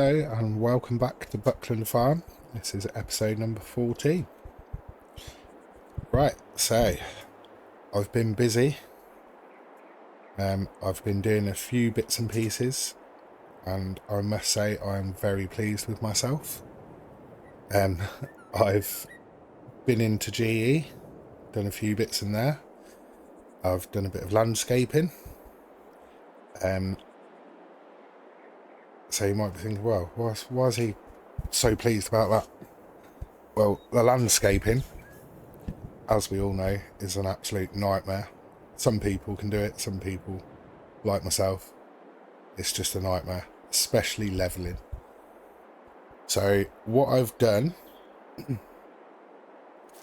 Hello and welcome back to Buckland Farm. This is episode number 14. Right, so I've been busy. I've been doing a few bits and pieces, and I must say I'm very pleased with myself. I've been into GE, done a few bits in there. I've done a bit of landscaping. So you might be thinking, well, why is he so pleased about that? Well, the landscaping, as we all know, is an absolute nightmare. Some people can do it, some people, like myself, it's just a nightmare, especially levelling. So what I've done,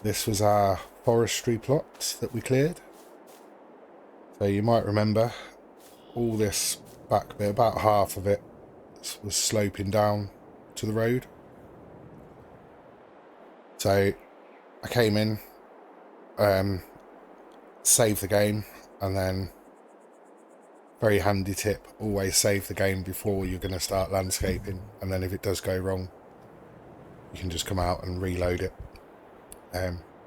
this was our forestry plot that we cleared. So you might remember all this back bit, about half of it was sloping down to the road. So I came in, saved the game, and then, very handy tip, always save the game before you're going to start landscaping, and then if it does go wrong you can just come out and reload it.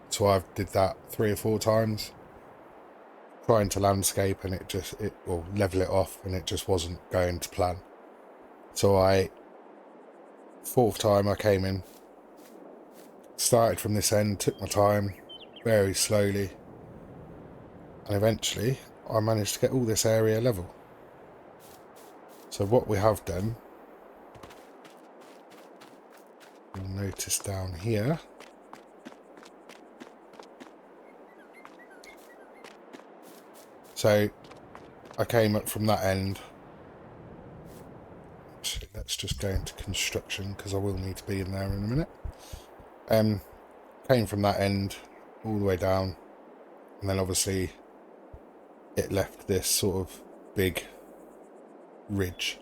So I did that 3 or 4 times trying to landscape, and it will level it off, and it just wasn't going to plan. So 4th time I came in, started from this end, took my time, very slowly, and eventually I managed to get all this area level. So what we have done, you'll notice down here, so I came up from that end. Actually, let's just go into construction because I will need to be in there in a minute. Came from that end all the way down, and then obviously it left this sort of big ridge.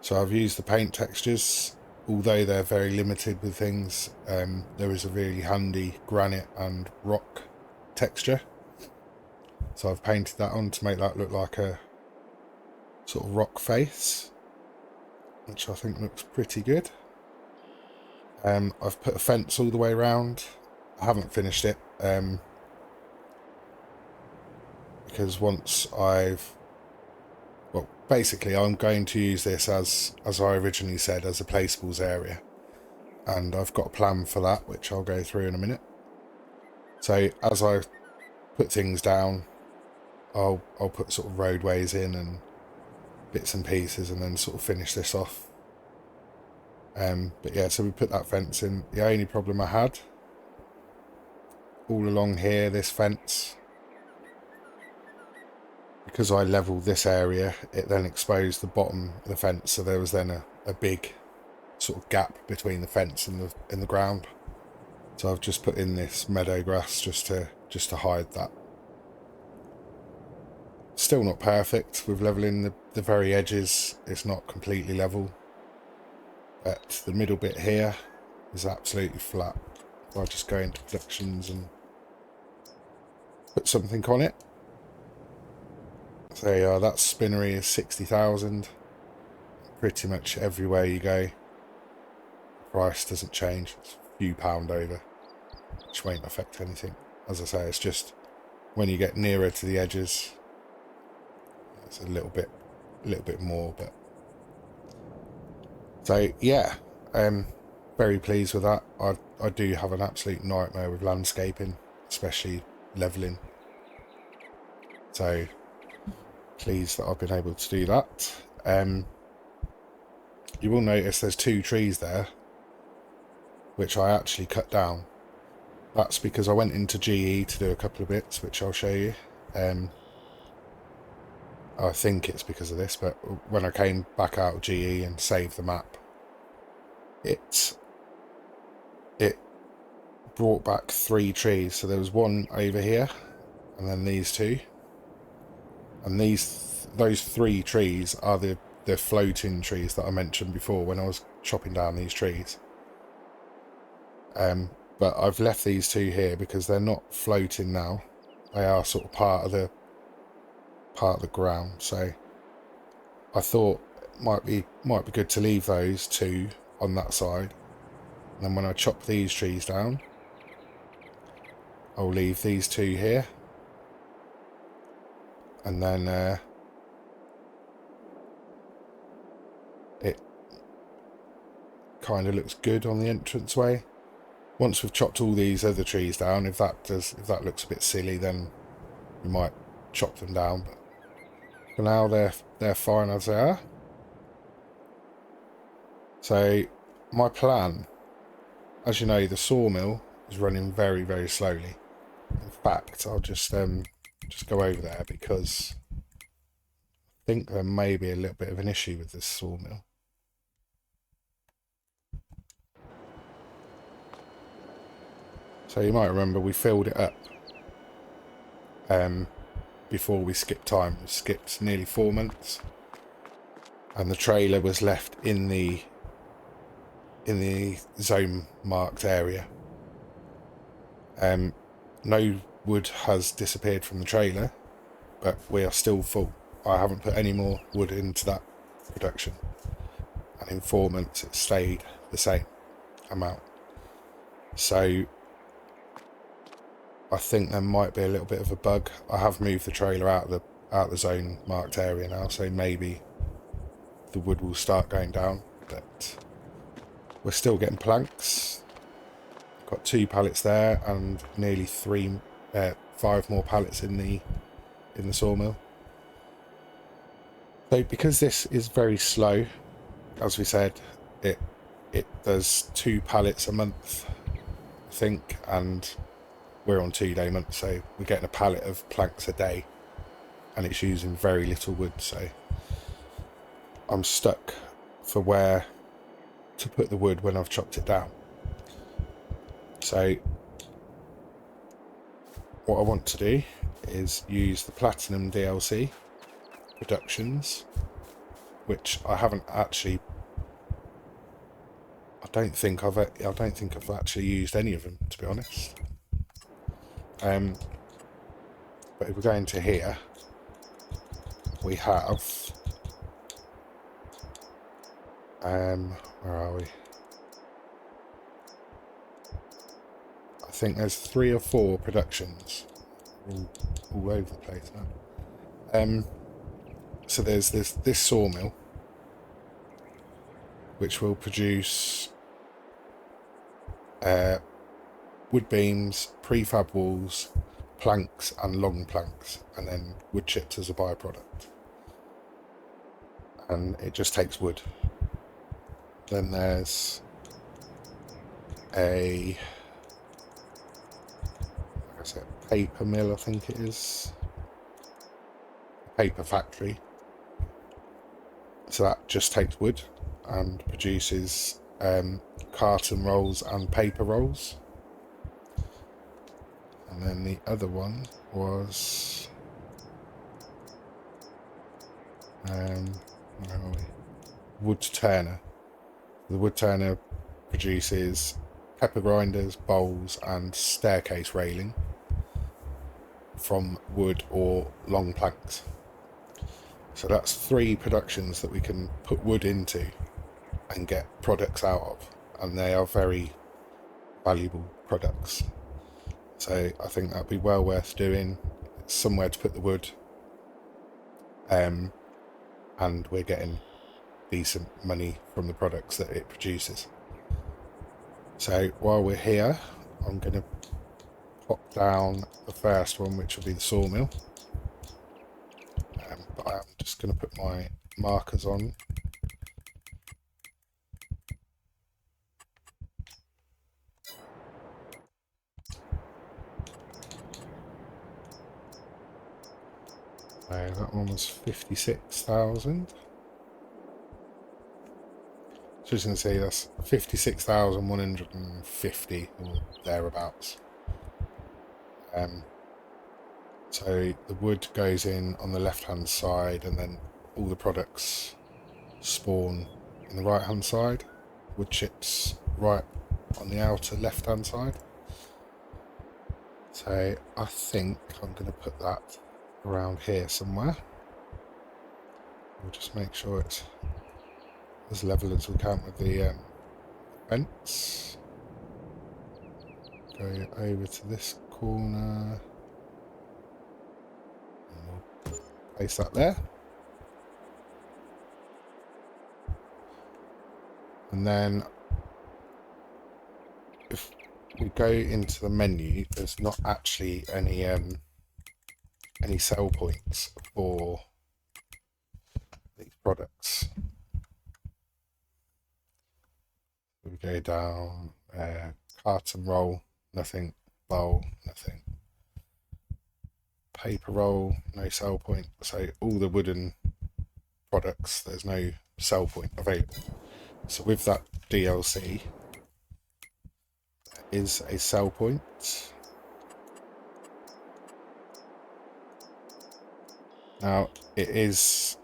So I've used the paint textures, although they're very limited with things. There is a really handy granite and rock texture, so I've painted that on to make that look like a sort of rock face, which I think looks pretty good. I've put a fence all the way around. I haven't finished it, because once basically I'm going to use this as I originally said, as a placeables area, and I've got a plan for that which I'll go through in a minute. So as I put things down, I'll put sort of roadways in and bits and pieces, and then sort of finish this off. But yeah, so we put that fence in. The only problem I had all along here, this fence, because I levelled this area, it then exposed the bottom of the fence, so there was then a big sort of gap between the fence and the ground. So I've just put in this meadow grass just to hide that. Still not perfect with levelling the very edges. It's not completely level, but the middle bit here is absolutely flat. I'll just go into productions and put something on it. So yeah, that spinnery is 60,000. Pretty much everywhere you go, the price doesn't change. It's a few pound over, which won't affect anything. As I say, it's just when you get nearer to the edges, it's a little bit more. But so yeah, very pleased with that. I do have an absolute nightmare with landscaping, especially levelling. So pleased that I've been able to do that. You will notice there's 2 trees there which I actually cut down. That's because I went into GE to do a couple of bits which I'll show you. I think it's because of this, but when I came back out of GE and saved the map, it brought back 3 trees. So there was one over here, and then these 2, and those 3 trees are the floating trees that I mentioned before when I was chopping down these trees. But I've left these 2 here because they're not floating now. They are sort of part of the ground. So I thought might be good to leave those two on that side. And then when I chop these trees down, I'll leave these two here, and then it kind of looks good on the entranceway. Once we've chopped all these other trees down, if that looks a bit silly, then we might chop them down. But for now, they're fine as they are. So my plan, as you know, the sawmill is running very, very slowly. In fact, I'll just go over there because I think there may be a little bit of an issue with this sawmill. So you might remember we filled it up before we skipped time. We skipped nearly 4 months, and the trailer was left in the zone marked area. No wood has disappeared from the trailer, but we are still full. I haven't put any more wood into that production, and in 4 months it stayed the same amount. So I think there might be a little bit of a bug. I have moved the trailer out of the zone marked area now, so maybe the wood will start going down, but we're still getting planks. Got 2 pallets there and nearly 5 more pallets in the sawmill. So because this is very slow, as we said, it does 2 pallets a month, I think, and we're on 2-day month, so we're getting a pallet of planks a day, and it's using very little wood. So I'm stuck for where to put the wood when I've chopped it down. So what I want to do is use the Platinum DLC productions, which I haven't actually. I don't think I've actually used any of them, to be honest. But if we go into here, we have where are we? I think there's 3 or 4 productions all over the place now. So there's this sawmill, which will produce wood beams, prefab walls, planks and long planks, and then wood chips as a byproduct. And it just takes wood. Then there's a paper mill, I think it is. Paper factory. So that just takes wood and produces carton rolls and paper rolls. And then the other one was where are we? Wood turner. The wood turner produces pepper grinders, bowls and staircase railing from wood or long planks. So that's 3 productions that we can put wood into and get products out of, and they are very valuable products. So I think that'd be well worth doing. It's somewhere to put the wood, and we're getting decent money from the products that it produces. So while we're here, I'm going to pop down the first one, which will be the sawmill. But I'm just going to put my markers on. So that one was 56,000. So as you can see, that's 56,150 or thereabouts. So the wood goes in on the left-hand side, and then all the products spawn in the right-hand side. Wood chips right on the outer left-hand side. So I think I'm going to put that around here somewhere. We'll just make sure it's as level as we can with the fence. Go over to this corner. And we'll place that there. And then if we go into the menu, there's not actually any sell points for these products. We go down, carton roll, nothing, bowl, nothing. Paper roll, no sell point. So all the wooden products, there's no sell point available. So with that DLC, there is a sell point. Now it is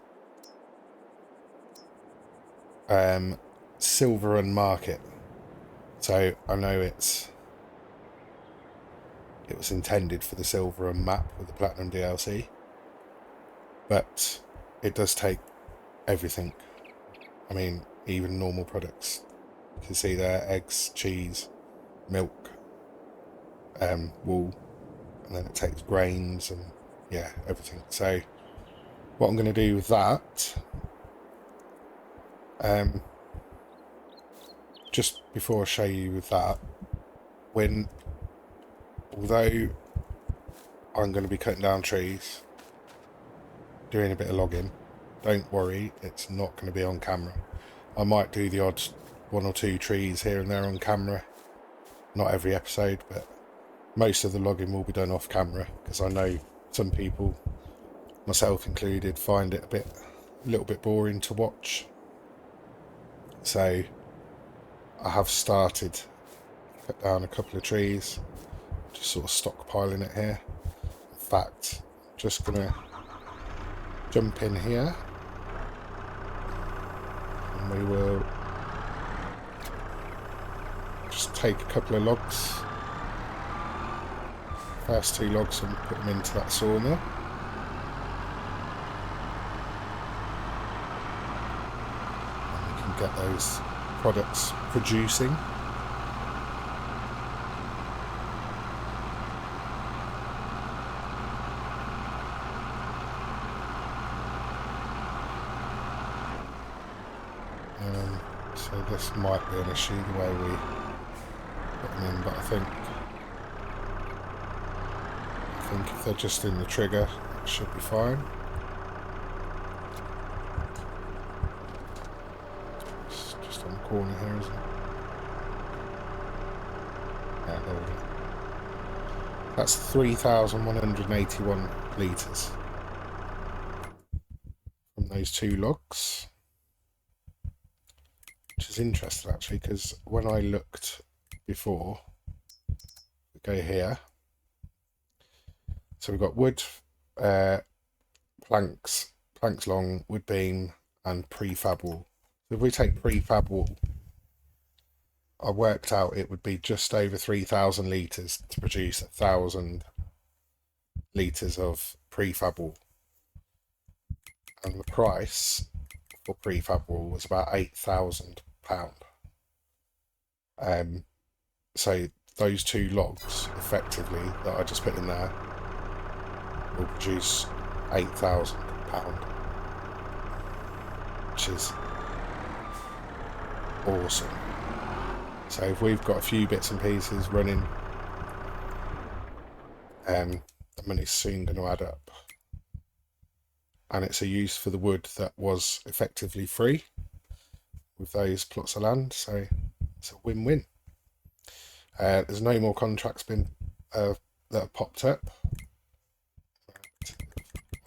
silver and market, so I know it was intended for the silver and map with the platinum DLC, but it does take everything. I mean, even normal products. You can see there, eggs, cheese, milk, wool, and then it takes grains and yeah, everything. So what I'm going to do with that, just before I show you with that, although I'm going to be cutting down trees, doing a bit of logging, don't worry, it's not going to be on camera. I might do the odd 1 or 2 trees here and there on camera, not every episode, but most of the logging will be done off camera, because I know some people, myself included, find it a little bit boring to watch. So I have started to cut down a couple of trees, just sort of stockpiling it here. In fact, just gonna jump in here and we will just take a couple of logs, first 2 logs, and put them into that sawmill. And we can get those products producing. So this might be an issue the way we put them in, but I think if they're just in the trigger, it should be fine. It's just on the corner here, isn't it? Yeah, there we go. That's 3,181 litres from those 2 logs. Which is interesting actually, because when I looked before, we go here, so we've got wood, planks long, wood beam, and prefab wall. So if we take prefab wall, I worked out it would be just over 3,000 litres to produce 1,000 litres of prefab wall, and the price for prefab wall was about £8,000. So those 2 logs effectively that I just put in there will produce £8,000, which is awesome. So if we've got a few bits and pieces running, the money's soon going to add up. And it's a use for the wood that was effectively free with those plots of land, so it's a win-win. There's no more contracts been that have popped up.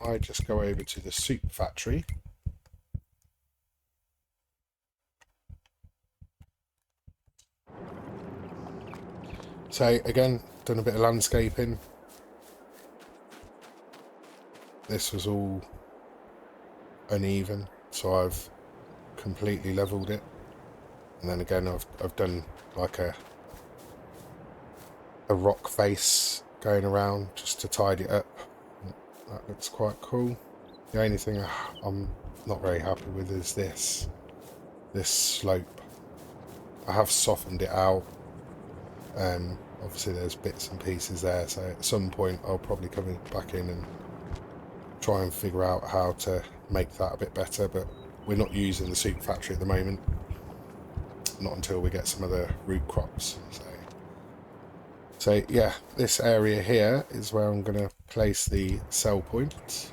I just go over to the soup factory. So again, done a bit of landscaping. This was all uneven, so I've completely leveled it, and then again I've done like a rock face going around just to tidy it up. That looks quite cool. The only thing I'm not very happy with is this. this slope. I have softened it out. Obviously there's bits and pieces there, so at some point I'll probably come back in and try and figure out how to make that a bit better, but we're not using the super factory at the moment, not until we get some of the root crops. So yeah, this area here is where I'm going to place the sell points.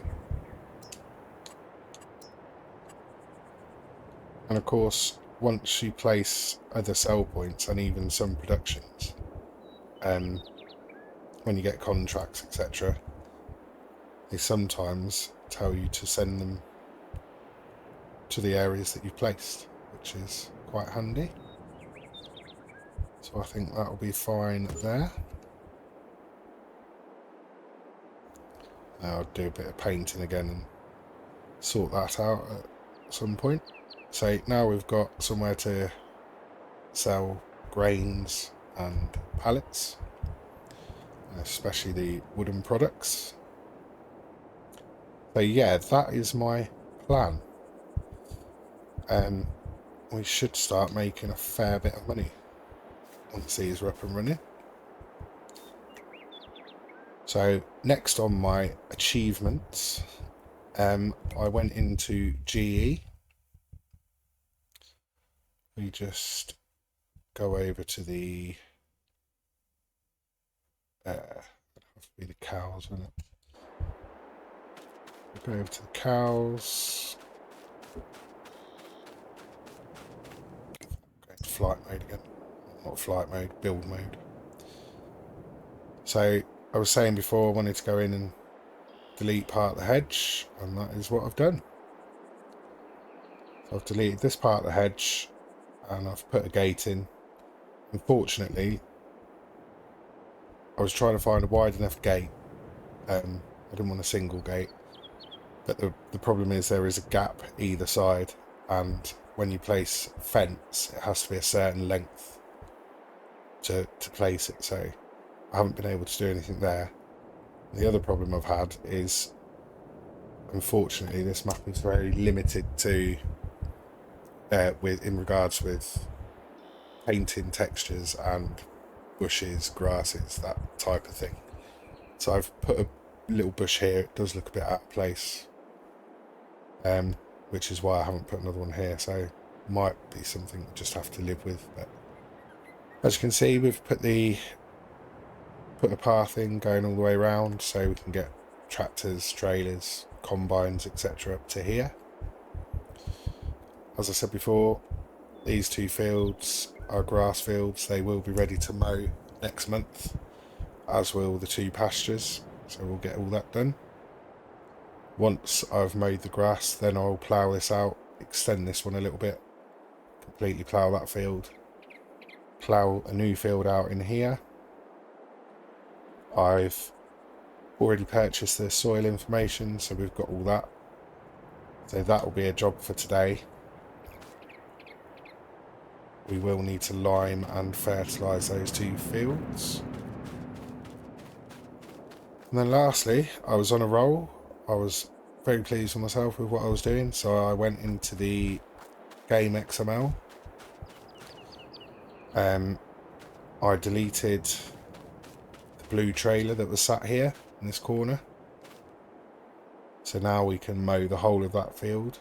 And of course, once you place other sell points and even some productions, when you get contracts, etc., they sometimes tell you to send them to the areas that you've placed, which is quite handy. So I think that'll be fine there. Now I'll do a bit of painting again and sort that out at some point. So now we've got somewhere to sell grains and pallets, especially the wooden products. So yeah, that is my plan. We should start making a fair bit of money once these are up and running. So next on my achievements, I went into GE. We just go over to the have to be the cows, wouldn't it? We'll go over to the cows. Go into flight mode again. Not flight mode, build mode. So I was saying before I wanted to go in and delete part of the hedge, and that is what I've done. So I've deleted this part of the hedge and I've put a gate in. Unfortunately, I was trying to find a wide enough gate. I didn't want a single gate, but the problem is there is a gap either side, and when you place fence, it has to be a certain length to place it, so I haven't been able to do anything there. The other problem I've had is, unfortunately, this map is very limited to in regards with painting textures and bushes, grasses, that type of thing. So I've put a little bush here. It does look a bit out of place, which is why I haven't put another one here. So might be something we just have to live with. But as you can see, we've put a path in going all the way around, so we can get tractors, trailers, combines, etc. up to here. As I said before, these two fields are grass fields. They will be ready to mow next month, as will the two pastures, so we'll get all that done. Once I've mowed the grass, then I'll plough this out, extend this one a little bit, completely plough that field, plough a new field out in here. I've already purchased the soil information, so we've got all that. So that will be a job for today. We will need to lime and fertilise those two fields. And then lastly, I was on a roll. I was very pleased with myself with what I was doing, so I went into the game XML. I deleted the blue trailer that was sat here in this corner. So now we can mow the whole of that field.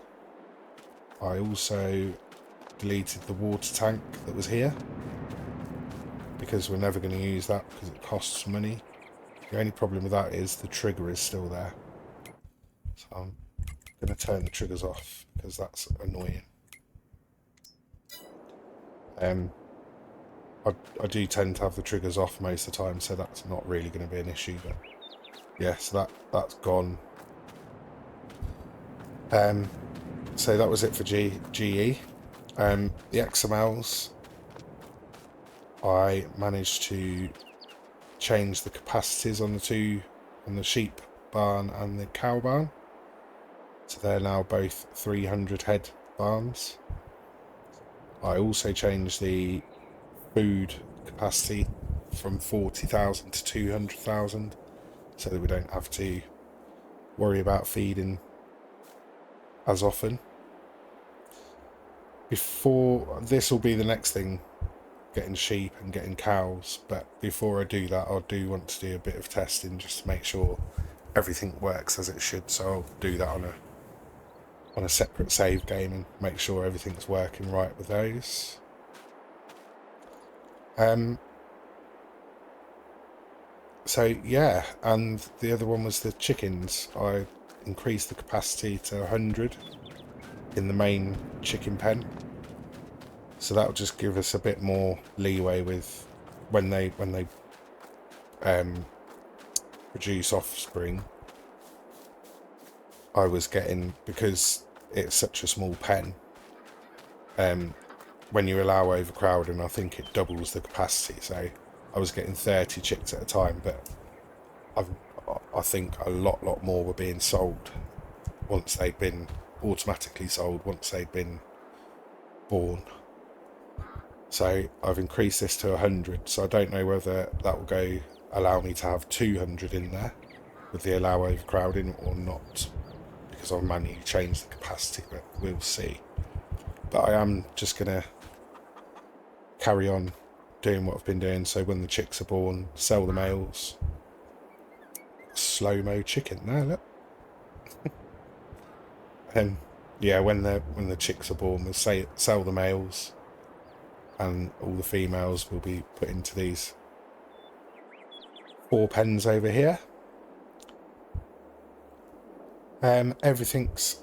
I also deleted the water tank that was here, because we're never going to use that because it costs money. The only problem with that is the trigger is still there. So I'm going to turn the triggers off because that's annoying. I do tend to have the triggers off most of the time, so that's not really going to be an issue. But yeah, so that's gone. So that was it for GE. The XMLs, I managed to change the capacities on the sheep barn and the cow barn. So they're now both 300 head barns. I also changed the food capacity from 40,000 to 200,000, so that we don't have to worry about feeding as often. before this will be the next thing, getting sheep and getting cows, but before I do that I do want to do a bit of testing just to make sure everything works as it should, so I'll do that on a separate save game and make sure everything's working right with those. So yeah, and the other one was the chickens. I increased the capacity to 100 in the main chicken pen, so that'll just give us a bit more leeway with when they produce offspring. I was getting, because it's such a small pen, when you allow overcrowding, I think it doubles the capacity, so I was getting 30 chicks at a time, but I think a lot more were being sold once they'd been automatically sold once they'd been born. So I've increased this to 100, so I don't know whether that will allow me to have 200 in there with the allow overcrowding or not, because I've manually changed the capacity, but we'll see. But I am just gonna carry on doing what I've been doing, so when the chicks are born, sell the males. Slow-mo chicken there, look. And yeah, when the chicks are born, we'll sell the males, and all the females will be put into these 4 pens over here. Everything's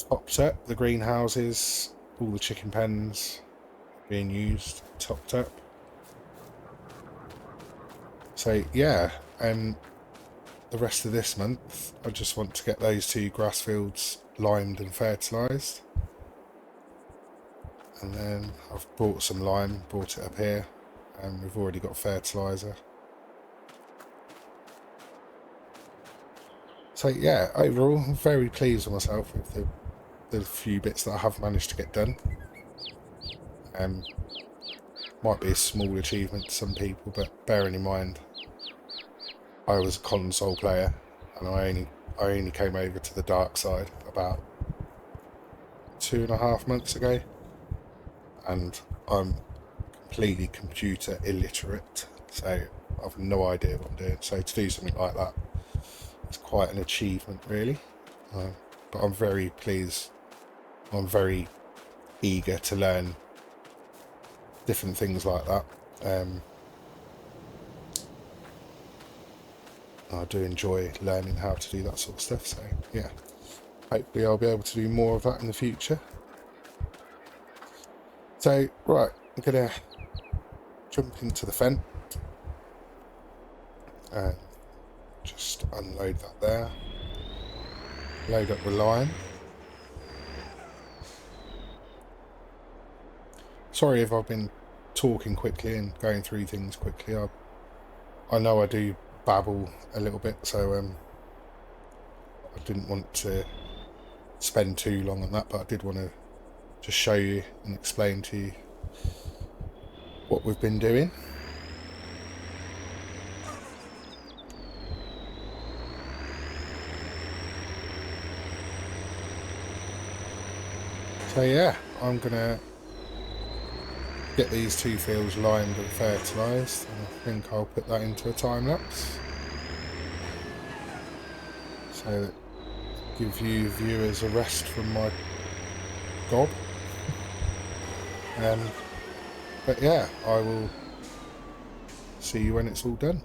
topped up, the greenhouses, all the chicken pens being used, topped up. So yeah, the rest of this month I just want to get those 2 grass fields limed and fertilised, and then I've bought some lime, brought it up here, and we've already got fertiliser. So yeah, overall I'm very pleased with myself with the few bits that I have managed to get done. Might be a small achievement to some people, but bearing in mind I was a console player and I only came over to the dark side about 2.5 months ago, and I'm completely computer illiterate, so I've no idea what I'm doing. So to do something like that, it's quite an achievement really. But I'm very pleased. I'm very eager to learn different things like that. I do enjoy learning how to do that sort of stuff, so yeah, hopefully I'll be able to do more of that in the future. So right, I'm gonna jump into the fen, just unload that there, load up the lime. Sorry if I've been talking quickly and going through things quickly. I know I do babble a little bit, so I didn't want to spend too long on that, but I did want to just show you and explain to you what we've been doing. So yeah, I'm gonna get these 2 fields limed and fertilised, and I think I'll put that into a time lapse so that give you viewers a rest from my gob. But yeah, I will see you when it's all done.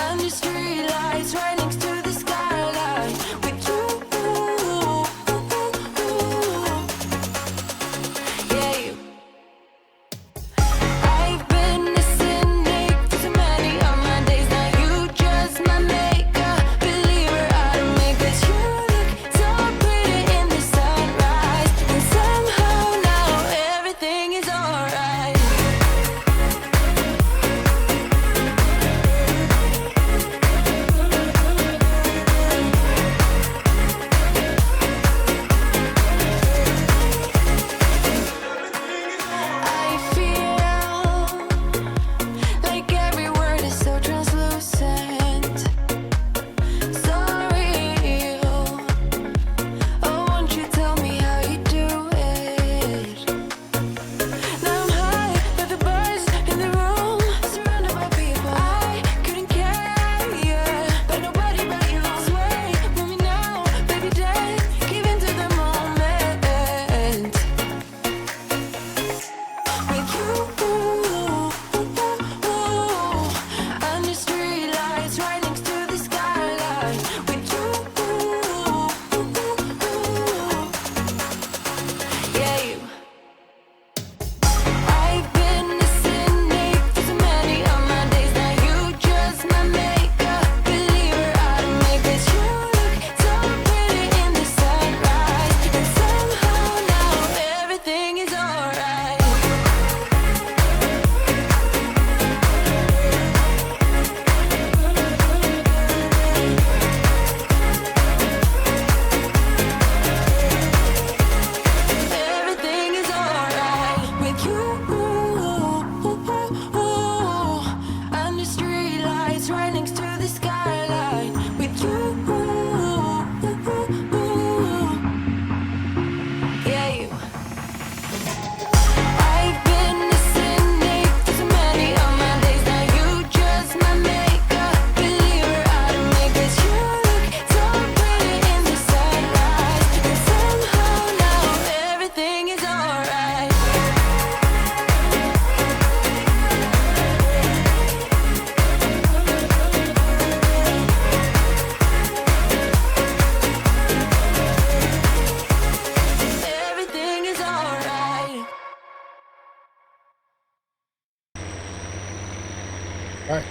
And the street lights right next to the sky.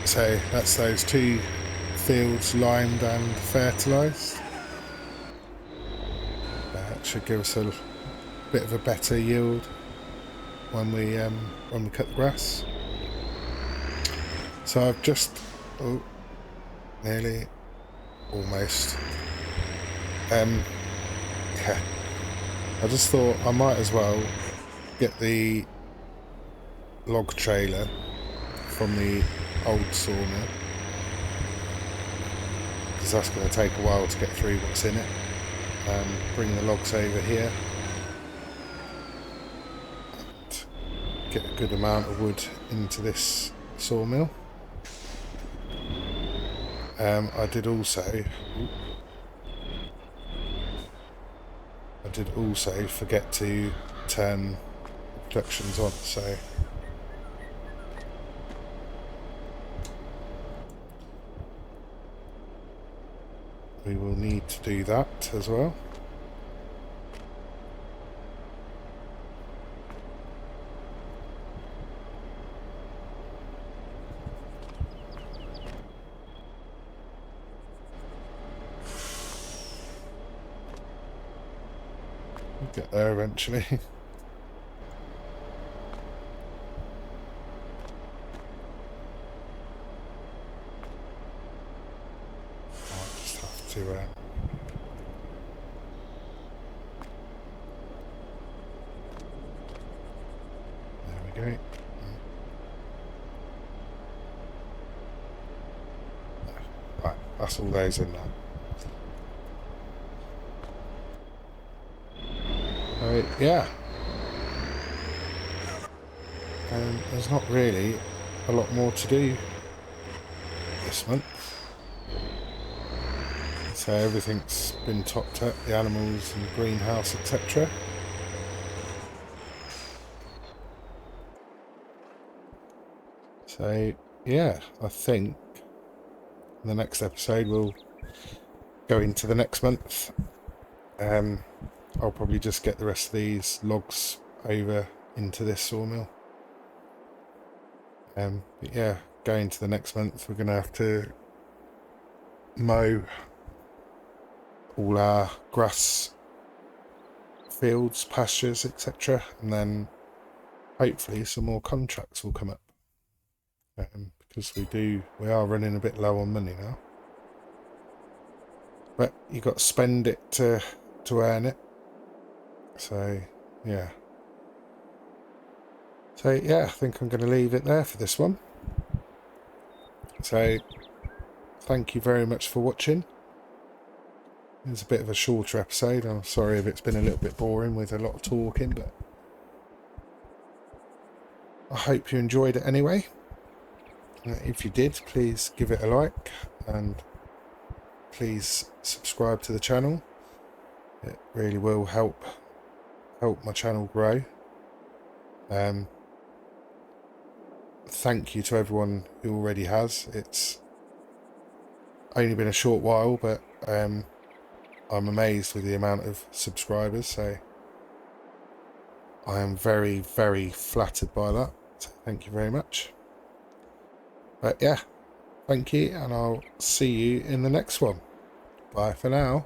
So that's those 2 fields limed and fertilised. That should give us a bit of a better yield when we cut the grass. So I've just nearly almost yeah, I just thought I might as well get the log trailer from the old sawmill, because that's going to take a while to get through what's in it. Bring the logs over here and get a good amount of wood into this sawmill. I did also forget to turn productions on, so we will need to do that as well. We'll get there eventually. To there we go. Right, that's all those in there. Yeah, and there's not really a lot more to do this month. So everything's been topped up, the animals and greenhouse, etc. So yeah, I think in the next episode we'll go into the next month. I'll probably just get the rest of these logs over into this sawmill. But yeah, going to the next month we're going to have to mow all our grass fields, pastures, etc., and then hopefully some more contracts will come up, because we are running a bit low on money now, but you got to spend it to earn it. So yeah, I think I'm going to leave it there for this one. So thank you very much for watching. It's a bit of a shorter episode. I'm sorry if it's been a little bit boring with a lot of talking, but I hope you enjoyed it anyway. If you did, please give it a like and please subscribe to the channel. It really will help my channel grow. Thank you to everyone who already has. It's only been a short while, but I'm amazed with the amount of subscribers, so I am very, very flattered by that. So thank you very much. But yeah, thank you, and I'll see you in the next one. Bye for now.